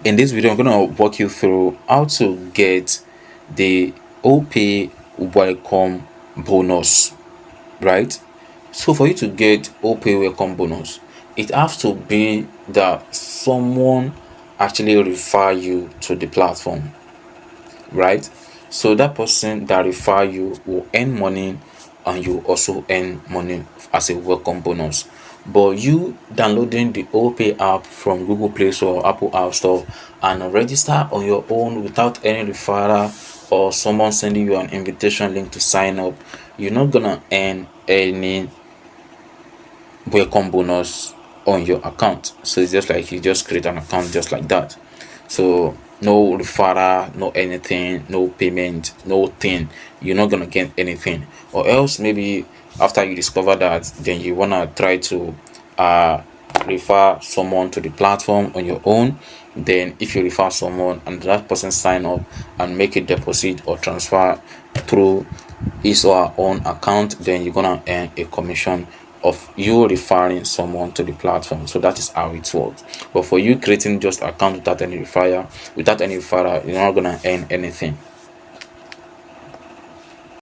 In this video, I'm gonna walk you through how to get the Opay welcome bonus, right? So for you to get Opay welcome bonus, it has to be that someone actually refer you to the platform, right? So that person that refer you will earn money, and you also earn money as a welcome bonus. But you downloading the Opay app from Google Play Store or Apple App Store and register on your own without any referral or someone sending you an invitation link to sign up, you're not gonna earn any welcome bonus on your account. So it's just like you just create an account just like that. So no referral, no anything, no payment, no thing. You're not gonna get anything. Or else maybe after you discover that, then you wanna try to uh refer someone to the platform on your own. Then if you refer someone and that person sign up and make a deposit or transfer through his or her own account, then you're gonna earn a commission of you referring someone to the platform. So that is how it works. But for you creating just account without any referral, you're not gonna earn anything.